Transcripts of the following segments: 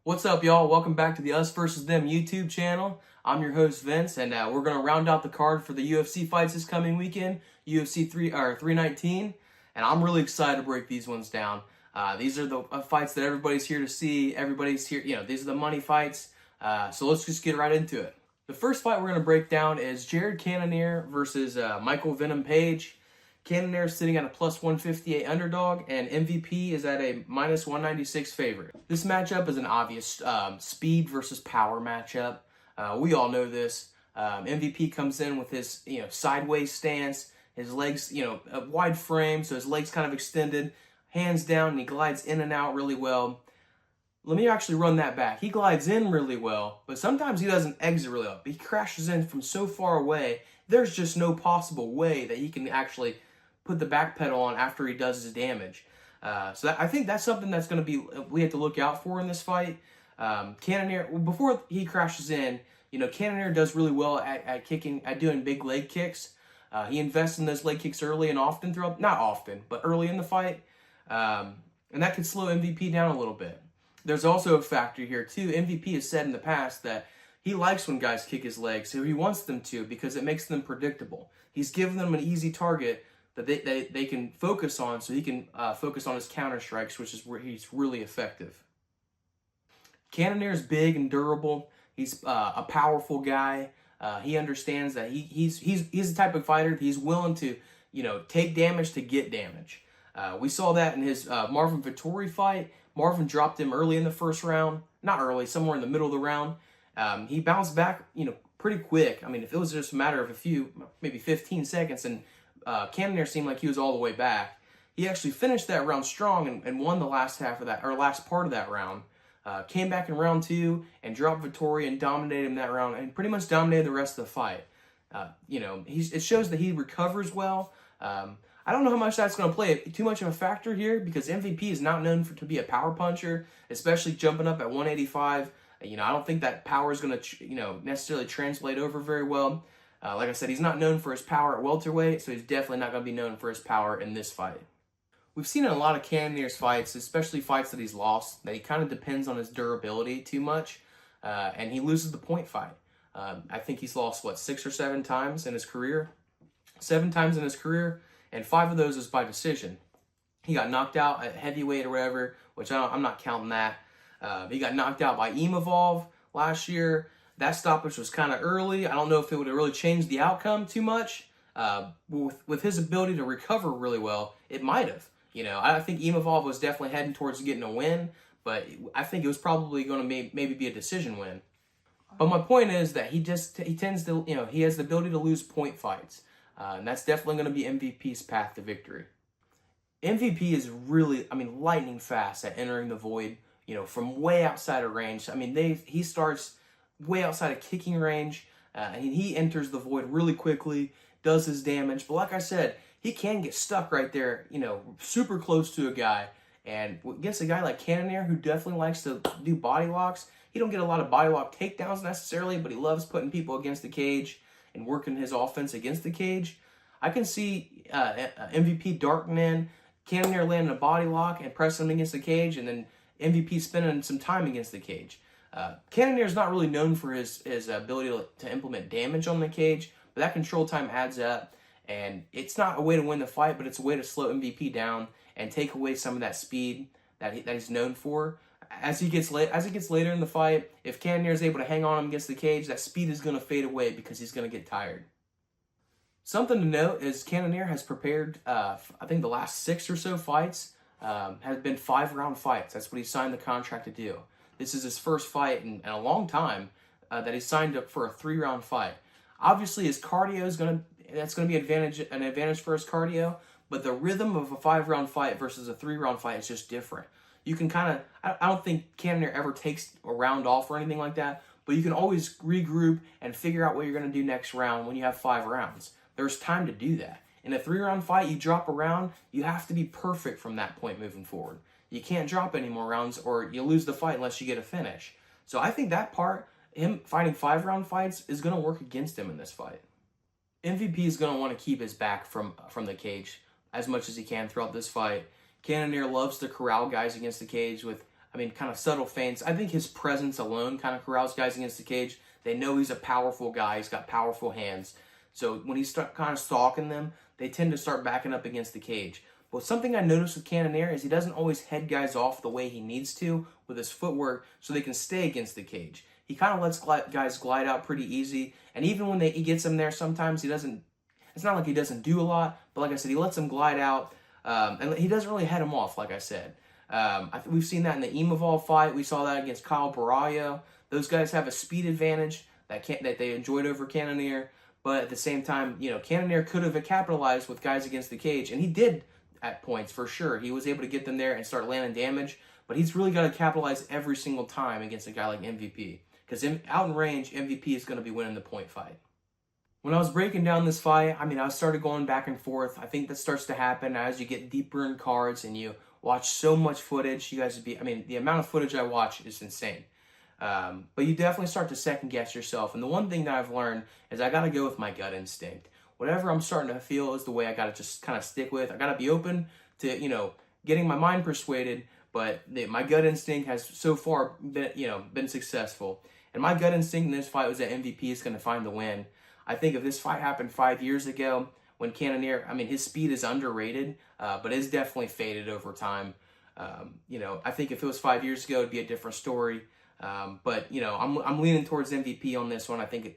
What's up, y'all? Welcome back to the Us vs. Them YouTube channel. I'm your host, Vince, and we're going to round out the card for the UFC fights this coming weekend, UFC 319, and I'm really excited to break these ones down. These are the fights that everybody's here to see. Everybody's here, these are the money fights, so let's just get right into it. The first fight we're going to break down is Jared Cannonier versus Michael Venom Page. Cannonier is sitting at a plus 158 underdog, and MVP is at a minus 196 favorite. This matchup is an obvious speed versus power matchup. We all know this. MVP comes in with his sideways stance, his legs a wide frame, so his legs kind of extended, hands down, and he glides in and out really well. Let me actually run that back. He glides in really well, but sometimes he doesn't exit really well. He crashes in from so far away, there's just no possible way that he can actually put the back pedal on after he does his damage. I think that's something that's going to be, we have to look out for in this fight. Cannonier, before he crashes in, Cannonier does really well at doing big leg kicks. He invests in those leg kicks early and often throughout, not often, but early in the fight. And that could slow MVP down a little bit. There's also a factor here too. MVP has said in the past that he likes when guys kick his legs, so he wants them to because it makes them predictable. He's given them an easy target that they can focus on, so he can focus on his counter strikes, which is where he's really effective. Cannonier is big and durable. He's a powerful guy. He understands that he's the type of fighter that he's willing to take damage to get damage. We saw that in his Marvin Vettori fight. Marvin dropped him early in the first round, not early, somewhere in the middle of the round. He bounced back pretty quick. I mean, if it was just a matter of a few, maybe 15 seconds, and Cannonier seemed like he was all the way back. He actually finished that round strong and won the last half of that, or last part of that round. Came back in round two and dropped Vettori and dominated him that round and pretty much dominated the rest of the fight. It shows that he recovers well. I don't know how much that's going to play too much of a factor here because MVP is not known to be a power puncher, especially jumping up at 185. I don't think that power is going to necessarily translate over very well. Like I said, he's not known for his power at welterweight, so he's definitely not going to be known for his power in this fight. We've seen in a lot of Cannonier's fights, especially fights that he's lost, that he kind of depends on his durability too much, and he loses the point fight. I think he's lost, 6 or 7 times in his career? 7 times in his career, and 5 of those is by decision. He got knocked out at heavyweight or whatever, which I'm not counting that. He got knocked out by Chimaev last year. That stoppage was kind of early. I don't know if it would have really changed the outcome too much. With his ability to recover really well, it might have. I think Chimaev was definitely heading towards getting a win, but I think it was probably going to maybe be a decision win. But my point is that he tends to, he has the ability to lose point fights. And that's definitely going to be MVP's path to victory. MVP is really, lightning fast at entering the void, from way outside of range. He starts way outside of kicking range, and he enters the void really quickly, does his damage. But like I said, he can get stuck right there, super close to a guy. And against a guy like Cannonier, who definitely likes to do body locks, he don't get a lot of body lock takedowns necessarily, but he loves putting people against the cage and working his offense against the cage. I can see MVP darting in, Cannonier landing a body lock and pressing him against the cage, and then MVP spending some time against the cage. Cannonier is not really known for his ability to implement damage on the cage, but that control time adds up, and it's not a way to win the fight, but it's a way to slow MVP down and take away some of that speed that he's known for. As he gets later in the fight, if Cannonier is able to hang on him against the cage, that speed is going to fade away because he's going to get tired. Something to note is Cannonier has prepared, I think the last 6 or so fights have been 5-round fights. That's what he signed the contract to do. This is his first fight in a long time that he signed up for a 3-round fight. Obviously, his cardio is going to be an advantage for his cardio, but the rhythm of a 5-round fight versus a 3-round fight is just different. You can I don't think Cannonier ever takes a round off or anything like that, but you can always regroup and figure out what you're going to do next round when you have 5 rounds. There's time to do that. In a 3-round fight, you drop a round, you have to be perfect from that point moving forward. You can't drop any more rounds or you lose the fight unless you get a finish. So I think that part, him fighting 5-round fights, is going to work against him in this fight. MVP is going to want to keep his back from the cage as much as he can throughout this fight. Cannonier loves to corral guys against the cage with I mean, kind of subtle feints. I think his presence alone kind of corrals guys against the cage. They know he's a powerful guy. He's got powerful hands. So when he's kind of stalking them, they tend to start backing up against the cage. But something I noticed with Cannonier is he doesn't always head guys off the way he needs to with his footwork so they can stay against the cage. He kind of lets guys glide out pretty easy. And even when he gets them there, sometimes he doesn't, it's not like he doesn't do a lot, but like I said, he lets them glide out. And he doesn't really head them off, like I said. We've seen that in the Imavov fight. We saw that against Kyle Barallo. Those guys have a speed advantage that they enjoyed over Cannonier. But at the same time, Cannonier could have capitalized with guys against the cage, and he did at points for sure. He was able to get them there and start landing damage, but he's really got to capitalize every single time against a guy like MVP. Because out in range, MVP is going to be winning the point fight. When I was breaking down this fight, I started going back and forth. I think that starts to happen as you get deeper in cards and you watch so much footage. The amount of footage I watch is insane. But you definitely start to second guess yourself. And the one thing that I've learned is I got to go with my gut instinct. Whatever I'm starting to feel is the way I got to just kind of stick with. I got to be open to, getting my mind persuaded. But my gut instinct has so far been successful. And my gut instinct in this fight was that MVP is going to find the win. I think if this fight happened 5 years ago, when Cannonier, his speed is underrated, but is definitely faded over time. I think if it was 5 years ago, it'd be a different story. But I'm leaning towards MVP on this one. I think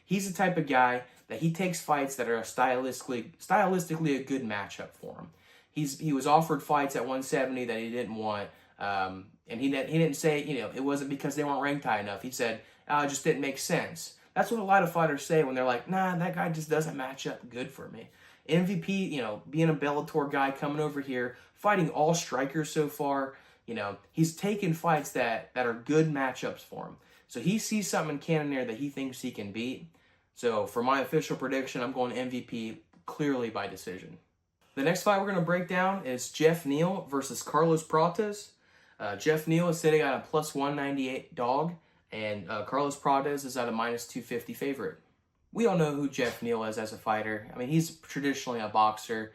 he's the type of guy that he takes fights that are stylistically a good matchup for him. He was offered fights at 170 that he didn't want, and he didn't say it wasn't because they weren't ranked high enough. He said it just didn't make sense. That's what a lot of fighters say when they're like, nah, that guy just doesn't match up good for me. MVP, being a Bellator guy coming over here, fighting all strikers so far, he's taken fights that are good matchups for him. So he sees something in Cannonier that he thinks he can beat. So for my official prediction, I'm going MVP clearly by decision. The next fight we're going to break down is Jeff Neal versus Carlos Prates. Jeff Neal is sitting at a plus 198 dog, and Carlos Prates is at a minus 250 favorite. We all know who Jeff Neal is as a fighter. He's traditionally a boxer.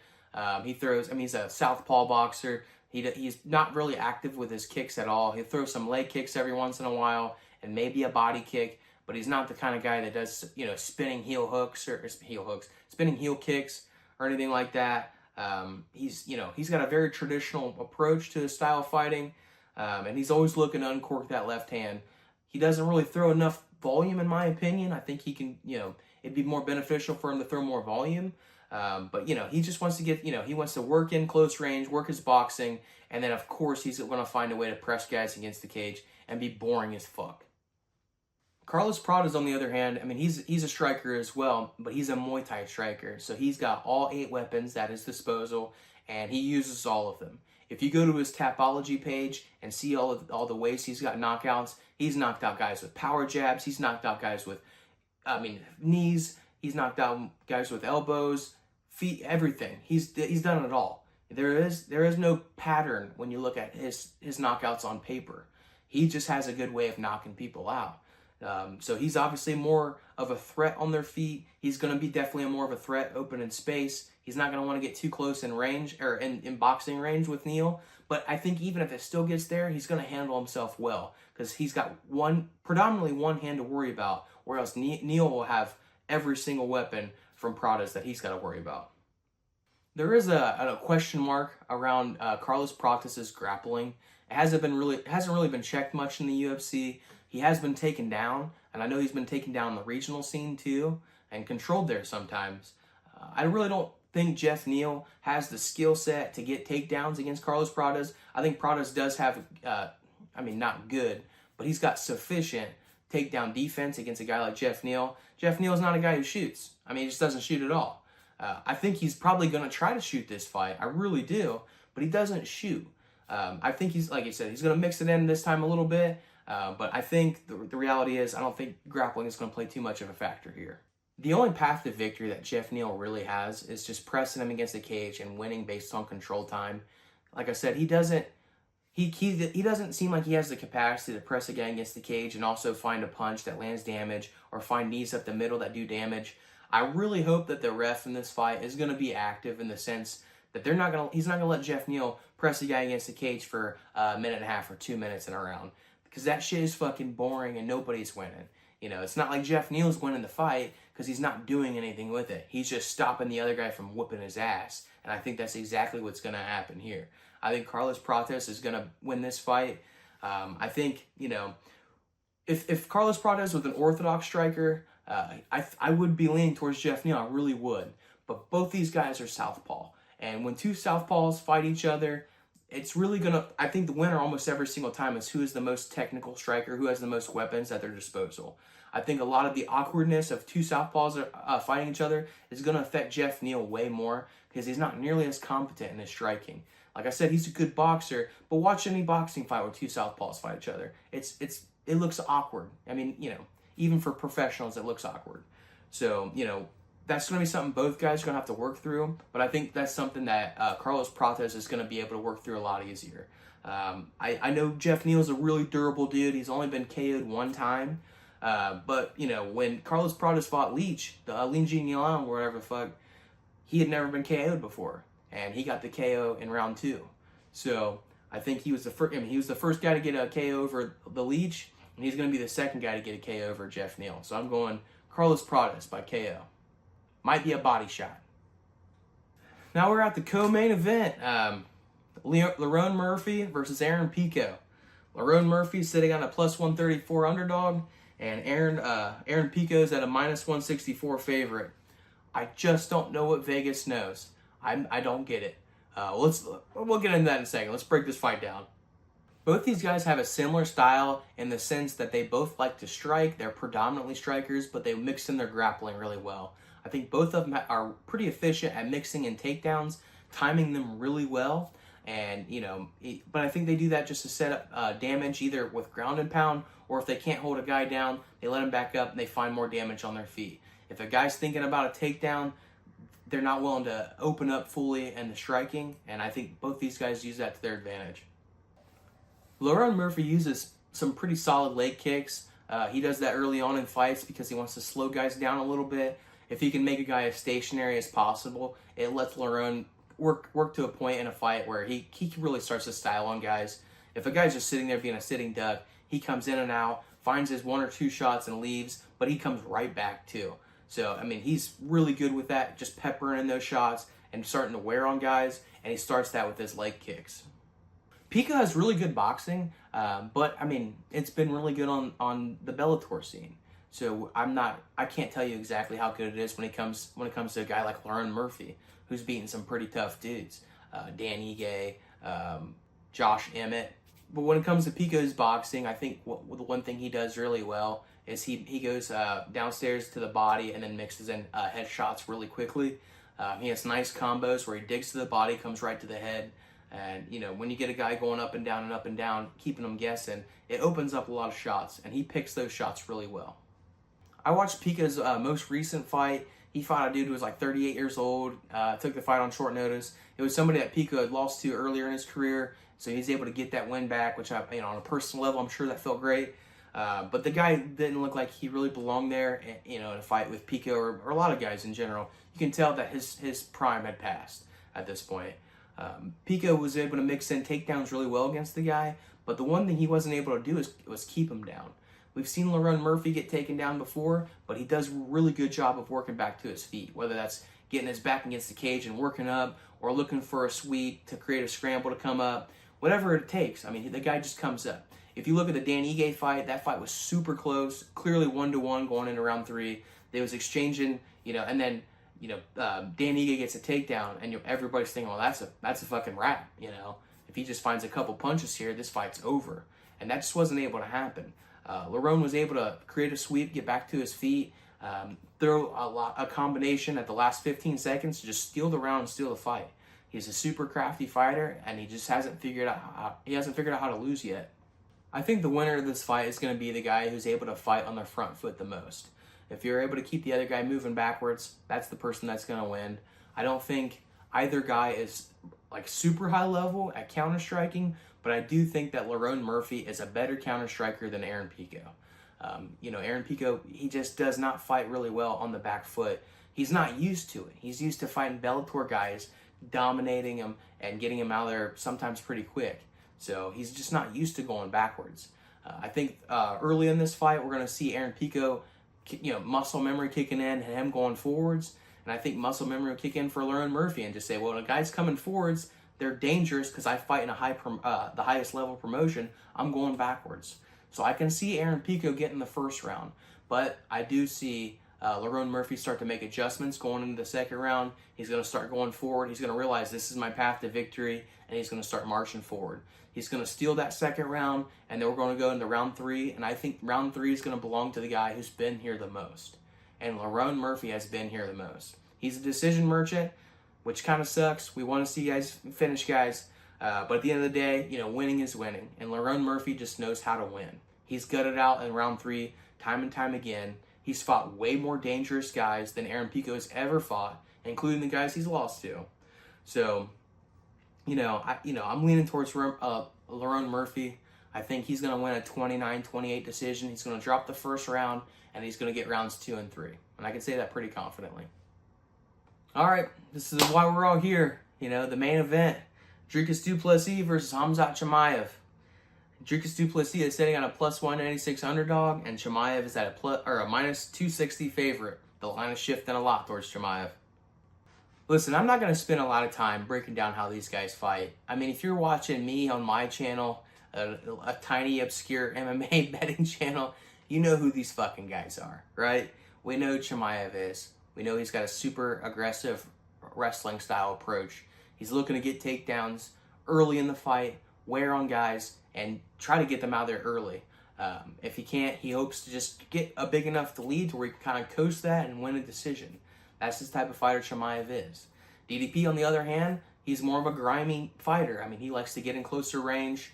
He's a southpaw boxer. He's not really active with his kicks at all. He'll throw some leg kicks every once in a while and maybe a body kick, but he's not the kind of guy that does, spinning spinning heel kicks or anything like that. He's got a very traditional approach to his style of fighting, and he's always looking to uncork that left hand. He doesn't really throw enough volume, in my opinion. I think he can, it'd be more beneficial for him to throw more volume. But he just wants to get, he wants to work in close range, work his boxing, and then of course he's going to find a way to press guys against the cage and be boring as fuck. Carlos Prates, on the other hand, he's a striker as well, but he's a Muay Thai striker. So he's got all 8 weapons at his disposal, and he uses all of them. If you go to his Tapology page and see all the ways he's got knockouts, he's knocked out guys with power jabs. He's knocked out guys with, knees. He's knocked out guys with elbows, feet, everything. He's done it all. There is no pattern when you look at his knockouts on paper. He just has a good way of knocking people out. So he's obviously more of a threat on their feet. He's going to be definitely more of a threat open in space. He's not going to want to get too close in range or in boxing range with Neal. But I think even if it still gets there, he's going to handle himself well because he's got predominantly one hand to worry about, whereas Neal will have every single weapon from Prates that he's got to worry about. There is a question mark around Carlos Prates' grappling. It hasn't really been checked much in the UFC. He has been taken down, and I know he's been taken down in the regional scene too, and controlled there sometimes. I really don't think Jeff Neal has the skill set to get takedowns against Carlos Prates. I think Prates does have, not good, but he's got sufficient takedown defense against a guy like Jeff Neal. Jeff Neal is not a guy who shoots. He just doesn't shoot at all. I think he's probably going to try to shoot this fight. I really do, but he doesn't shoot. I think he's, like I said, he's going to mix it in this time a little bit. But I think the reality is I don't think grappling is going to play too much of a factor here. The only path to victory that Jeff Neal really has is just pressing him against the cage and winning based on control time. Like I said, he doesn't seem like he has the capacity to press a guy against the cage and also find a punch that lands damage or find knees up the middle that do damage. I really hope that the ref in this fight is going to be active in the sense that he's not gonna let Jeff Neal press the guy against the cage for a minute and a half or 2 minutes in a round, because that shit is fucking boring and nobody's winning. You know, it's not like Jeff Neal's winning the fight because he's not doing anything with it. He's just stopping the other guy from whooping his ass. And I think that's exactly what's going to happen here. I think Carlos Prates is going to win this fight. I think, you know, if Carlos Prates was an orthodox striker, I would be leaning towards Jeff Neal. I really would. But both these guys are southpaw. And when two southpaws fight each other, it's really going to, I think the winner almost every single time is who is the most technical striker, who has the most weapons at their disposal. I think a lot of the awkwardness of two southpaws fighting each other is going to affect Jeff Neal way more because he's not nearly as competent in his striking. Like I said, he's a good boxer, but watch any boxing fight where two southpaws fight each other. It looks awkward. I mean, you know, even for professionals, it looks awkward. So, you know, that's going to be something both guys are going to have to work through, but I think that's something that Carlos Prates is going to be able to work through a lot easier. I know Jeff Neal's a really durable dude. He's only been KO'd one time, but, you know, when Carlos Prates fought Leach, Neal, or whatever the fuck, he had never been KO'd before, and he got the KO in round 2. So I think he was the first. I mean, he was the first guy to get a KO over the Leach, and he's going to be the second guy to get a KO over Jeff Neal. So I'm going Carlos Prates by KO. Might be a body shot. Now we're at the co-main event. Lerone Murphy versus Aaron Pico. Lerone Murphy sitting on a plus 134 underdog, and Aaron Pico's at a minus 164 favorite. I just don't know what Vegas knows. I don't get it. We'll get into that in a second. Let's break this fight down. Both these guys have a similar style in the sense that they both like to strike. They're predominantly strikers, but they mix in their grappling really well. I think both of them are pretty efficient at mixing in takedowns, timing them really well. And, you know, but I think they do that just to set up damage either with ground and pound, or if they can't hold a guy down, they let him back up and they find more damage on their feet. If a guy's thinking about a takedown, they're not willing to open up fully in the striking, and I think both these guys use that to their advantage. Lerone Murphy uses some pretty solid leg kicks. He does that early on in fights because he wants to slow guys down a little bit. If he can make a guy as stationary as possible, it lets Lerone work to a point in a fight where he really starts to style on guys. If a guy's just sitting there being a sitting duck, he comes in and out, finds his 1 or 2 shots and leaves, but he comes right back too. So, I mean, he's really good with that, just peppering in those shots and starting to wear on guys, and he starts that with his leg kicks. Pico has really good boxing, but, I mean, it's been really good on the Bellator scene. So I can't tell you exactly how good it is when it comes to a guy like Lerone Murphy, who's beaten some pretty tough dudes, Dan Ige, Josh Emmett. But when it comes to Pico's boxing, I think the one thing he does really well is he goes downstairs to the body and then mixes in headshots really quickly. He has nice combos where he digs to the body, comes right to the head. And, you know, when you get a guy going up and down, keeping them guessing, it opens up a lot of shots, and he picks those shots really well. I watched Pico's most recent fight. He fought a dude who was like 38 years old, took the fight on short notice. It was somebody that Pico had lost to earlier in his career, so he's able to get that win back, which, on a personal level, I'm sure that felt great. But the guy didn't look like he really belonged there, in a fight with Pico or a lot of guys in general. You can tell that his prime had passed at this point. Pico was able to mix in takedowns really well against the guy, but the one thing he wasn't able to do was keep him down. We've seen Lerone Murphy get taken down before, but he does a really good job of working back to his feet, whether that's getting his back against the cage and working up, or looking for a sweep to create a scramble to come up, whatever it takes. I mean, the guy just comes up. If you look at the Dan Ige fight, that fight was super close, clearly 1-1 going into round 3. They was exchanging, and then, Dan Ige gets a takedown, and everybody's thinking, well, that's a fucking wrap, If he just finds a couple punches here, this fight's over. And that just wasn't able to happen. Lerone was able to create a sweep, get back to his feet, throw a combination at the last 15 seconds to just steal the round and steal the fight. He's a super crafty fighter, and he just hasn't figured out how to lose yet. I think the winner of this fight is going to be the guy who's able to fight on their front foot the most. If you're able to keep the other guy moving backwards, that's the person that's going to win. I don't think either guy is like super high level at counter striking, but I do think that Lerone Murphy is a better counter striker than Aaron Pico. Aaron Pico, he just does not fight really well on the back foot. He's not used to it. He's used to fighting Bellator guys dominating him and getting him out of there sometimes pretty quick. So he's just not used to going backwards. I think early in this fight, we're going to see Aaron Pico, muscle memory kicking in and him going forwards. And I think muscle memory will kick in for Lerone Murphy and just say, well, when a guy's coming forwards, they're dangerous because I fight in the highest level promotion. I'm going backwards. So I can see Aaron Pico getting the first round. But I do see Lerone Murphy start to make adjustments going into the second round. He's going to start going forward. He's going to realize this is my path to victory, and he's going to start marching forward. He's going to steal that second round, and then we're going to go into round 3, and I think round 3 is going to belong to the guy who's been here the most. And Lerone Murphy has been here the most. He's a decision merchant, which kind of sucks. We want to see guys finish guys, but at the end of the day, winning is winning, and Lerone Murphy just knows how to win. He's gutted out in round 3 time and time again. He's fought way more dangerous guys than Aaron Pico has ever fought, including the guys he's lost to. So, I'm leaning towards Lerone Murphy. I think he's going to win a 29-28 decision. He's going to drop the first round, and he's going to get rounds 2 and 3. And I can say that pretty confidently. All right, this is why we're all here. The main event, Dricus du Plessis versus Khamzat Chimaev. Dricus du Plessis is sitting on a plus 196 underdog, and Chimaev is at a minus 260 favorite. The line is shifting a lot towards Chimaev. Listen, I'm not going to spend a lot of time breaking down how these guys fight. I mean, if you're watching me on my channel, a tiny, obscure MMA betting channel, you know who these fucking guys are, right? We know who Chimaev is. We know he's got a super aggressive wrestling style approach. He's looking to get takedowns early in the fight, wear on guys, and try to get them out of there early. If he can't, he hopes to just get a big enough lead to where he can kind of coast that and win a decision. That's the type of fighter Chimaev is. DDP, on the other hand, he's more of a grimy fighter. I mean, he likes to get in closer range,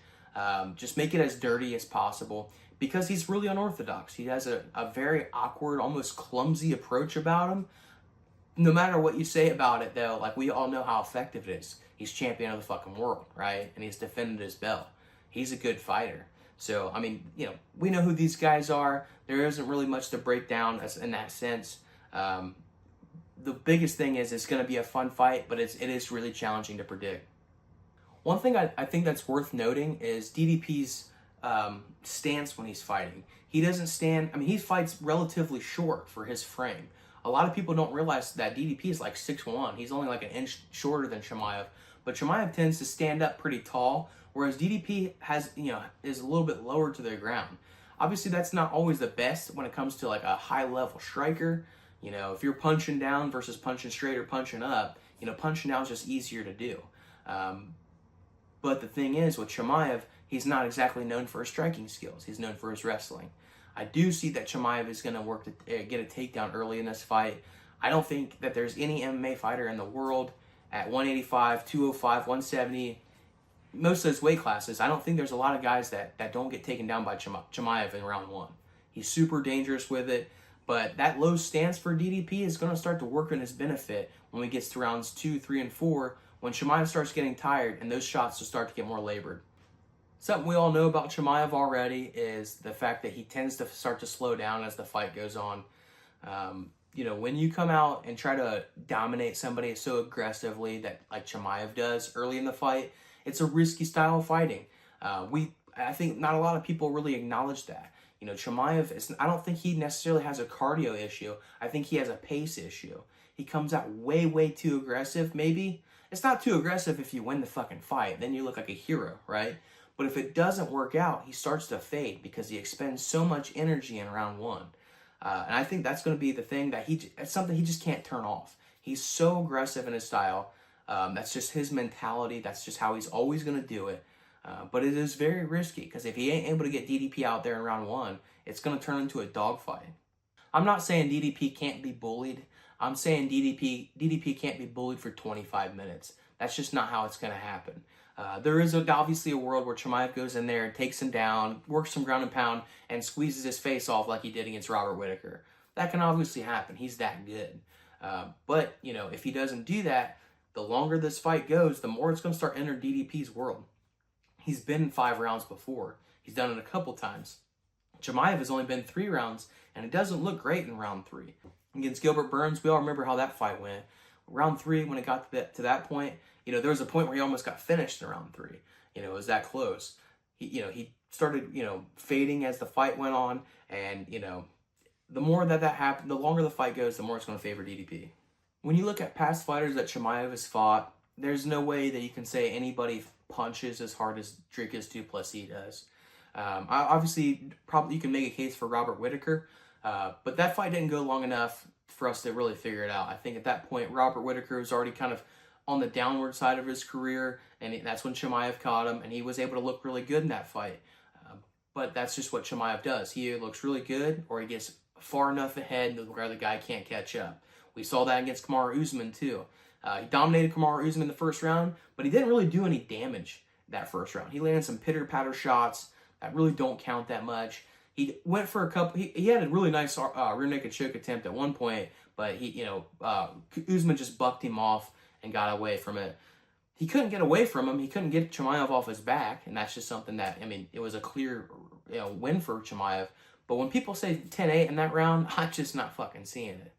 just make it as dirty as possible, because he's really unorthodox. He has a very awkward, almost clumsy approach about him. No matter what you say about it, though, like, we all know how effective it is. He's champion of the fucking world, right? And he's defended his belt. He's a good fighter. So, I mean, we know who these guys are. There isn't really much to break down in that sense. The biggest thing is it's going to be a fun fight, but it is really challenging to predict. One thing I think that's worth noting is DDP's stance when he's fighting. He doesn't stand, he fights relatively short for his frame. A lot of people don't realize that DDP is like 6'1". He's only like an inch shorter than Chimaev, but Chimaev tends to stand up pretty tall, whereas DDP is a little bit lower to the ground. Obviously, that's not always the best when it comes to like a high-level striker. If you're punching down versus punching straight or punching up, punching down is just easier to do. But the thing is, with Chimaev, he's not exactly known for his striking skills. He's known for his wrestling. I do see that Chimaev is going to work to get a takedown early in this fight. I don't think that there's any MMA fighter in the world at 185, 205, 170, most of those weight classes, I don't think there's a lot of guys that don't get taken down by Chimaev in round 1. He's super dangerous with it. But that low stance for DDP is going to start to work in his benefit when we get to rounds 2, 3, and 4, when Chimaev starts getting tired and those shots will start to get more labored. Something we all know about Chimaev already is the fact that he tends to start to slow down as the fight goes on. When you come out and try to dominate somebody so aggressively that like Chimaev does early in the fight, it's a risky style of fighting. I think not a lot of people really acknowledge that. Chimaev, I don't think he necessarily has a cardio issue. I think he has a pace issue. He comes out way, way too aggressive, maybe. It's not too aggressive if you win the fucking fight. Then you look like a hero, right? But if it doesn't work out, he starts to fade because he expends so much energy in round 1. And I think that's going to be the thing that it's something he just can't turn off. He's so aggressive in his style. That's just his mentality. That's just how he's always going to do it. But it is very risky because if he ain't able to get DDP out there in round 1, it's going to turn into a dogfight. I'm not saying DDP can't be bullied. I'm saying DDP can't be bullied for 25 minutes. That's just not how it's going to happen. There is obviously a world where Chimaev goes in there and takes him down, works some ground and pound, and squeezes his face off like he did against Robert Whittaker. That can obviously happen. He's that good. But if he doesn't do that, the longer this fight goes, the more it's going to start entering DDP's world. He's been in 5 rounds before. He's done it a couple times. Chimaev has only been 3 rounds, and it doesn't look great in round 3. Against Gilbert Burns, we all remember how that fight went. round 3, when it got to that point, there was a point where he almost got finished in round 3. It was that close. He started, fading as the fight went on, and, the more that happened, the longer the fight goes, the more it's going to favor DDP. When you look at past fighters that Chimaev has fought, there's no way that you can say anybody punches as hard as Dricus du Plessis does. Obviously, probably you can make a case for Robert Whittaker, but that fight didn't go long enough for us to really figure it out. I think at that point, Robert Whittaker was already kind of on the downward side of his career, and that's when Chimaev caught him, and he was able to look really good in that fight. But that's just what Chimaev does. He either looks really good, or he gets far enough ahead where the guy can't catch up. We saw that against Kamaru Usman too. He dominated Kamaru Usman in the first round, but he didn't really do any damage that first round. He landed some pitter-patter shots that really don't count that much. He went for a couple. He had a really nice rear naked choke attempt at one point, but Usman just bucked him off and got away from it. He couldn't get away from him. He couldn't get Chimaev off his back, and that's just something that, it was a clear win for Chimaev. But when people say 10-8 in that round, I'm just not fucking seeing it.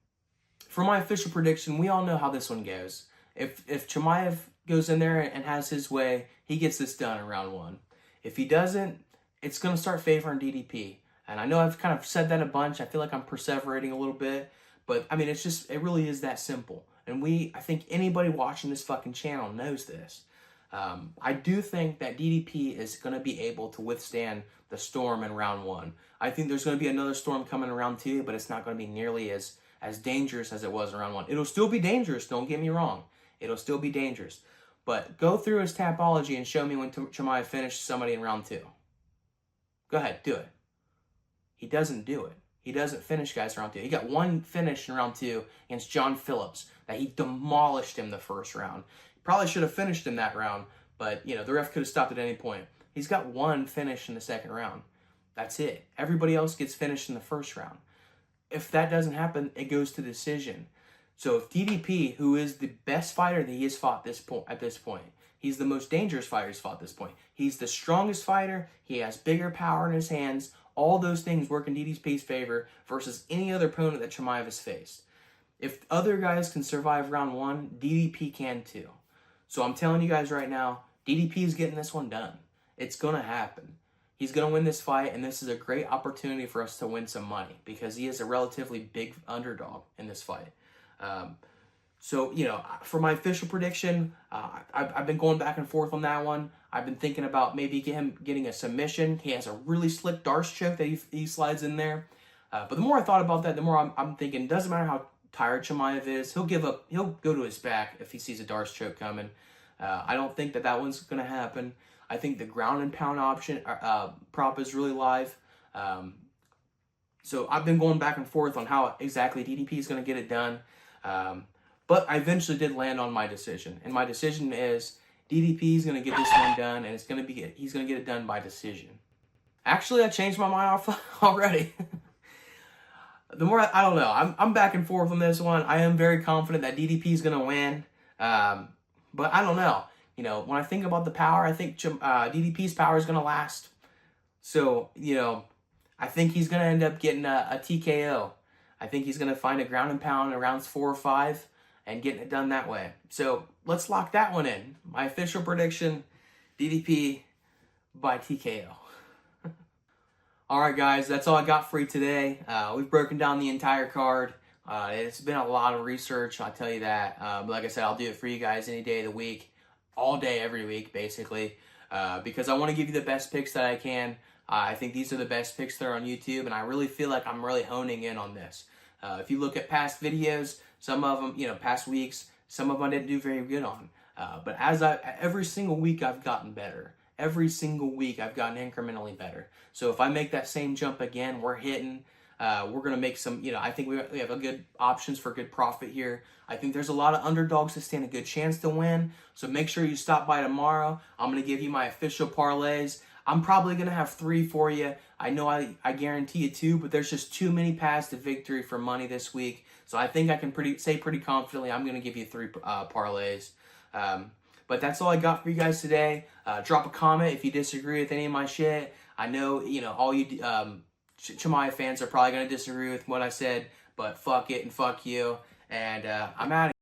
For my official prediction, we all know how this one goes. If Chimaev goes in there and has his way, he gets this done in round 1. If he doesn't, it's going to start favoring DDP. And I know I've kind of said that a bunch. I feel like I'm perseverating a little bit. But, it really is that simple. And I think anybody watching this fucking channel knows this. I do think that DDP is going to be able to withstand the storm in round 1. I think there's going to be another storm coming in round 2, but it's not going to be nearly as dangerous as it was in round 1. It'll still be dangerous, don't get me wrong. It'll still be dangerous. But go through his tapology and show me when Chimaev finished somebody in round 2. Go ahead, do it. He doesn't do it. He doesn't finish guys in round 2. He got one finish in round 2 against John Phillips that he demolished him the first round. Probably should have finished him that round, but, the ref could have stopped at any point. He's got one finish in the second round. That's it. Everybody else gets finished in the first round. If that doesn't happen, it goes to decision. So if DDP, who is the best fighter that he has fought at this point, he's the most dangerous fighter he's fought at this point. He's the strongest fighter. He has bigger power in his hands. All those things work in DDP's favor versus any other opponent that Chimaev has faced. If other guys can survive round 1, DDP can too. So I'm telling you guys right now, DDP is getting this one done. It's going to happen. He's going to win this fight, and this is a great opportunity for us to win some money because he is a relatively big underdog in this fight. For my official prediction, I've been going back and forth on that one. I've been thinking about maybe him getting a submission. He has a really slick Darce choke that he slides in there. But the more I thought about that, the more I'm thinking, it doesn't matter how tired Chimaev is. He'll give up. He'll go to his back if he sees a Darce choke coming. I don't think that one's going to happen. I think the ground and pound option prop is really live. So I've been going back and forth on how exactly DDP is going to get it done. But I eventually did land on my decision. And my decision is DDP is going to get this one done, and he's going to get it done by decision. Actually, I changed my mind already. The more I don't know. I'm back and forth on this one. I am very confident that DDP is going to win. But I don't know. When I think about the power, I think DDP's power is going to last. So, I think he's going to end up getting a TKO. I think he's going to find a ground and pound in rounds 4 or 5 and getting it done that way. So, let's lock that one in. My official prediction, DDP by TKO. All right, guys, that's all I got for you today. We've broken down the entire card. It's been a lot of research, I'll tell you that. But like I said, I'll do it for you guys any day of the week, all day, every week, basically, because I want to give you the best picks that I can. I think these are the best picks that are on YouTube, and I really feel like I'm really honing in on this. If you look at past videos, some of them, past weeks, some of them I didn't do very good on. But every single week I've gotten better. Every single week I've gotten incrementally better. So if I make that same jump again, we're hitting. We're going to make some, I think we have a good options for good profit here. I think there's a lot of underdogs that stand a good chance to win. So make sure you stop by tomorrow. I'm going to give you my official parlays. I'm probably going to have 3 for you. I know I guarantee you 2, but there's just too many paths to victory for money this week. So I think I can say pretty confidently I'm going to give you 3 parlays. But that's all I got for you guys today. Drop a comment if you disagree with any of my shit. I know, all you Chimaev fans are probably going to disagree with what I said, but fuck it and fuck you. And I'm out of here.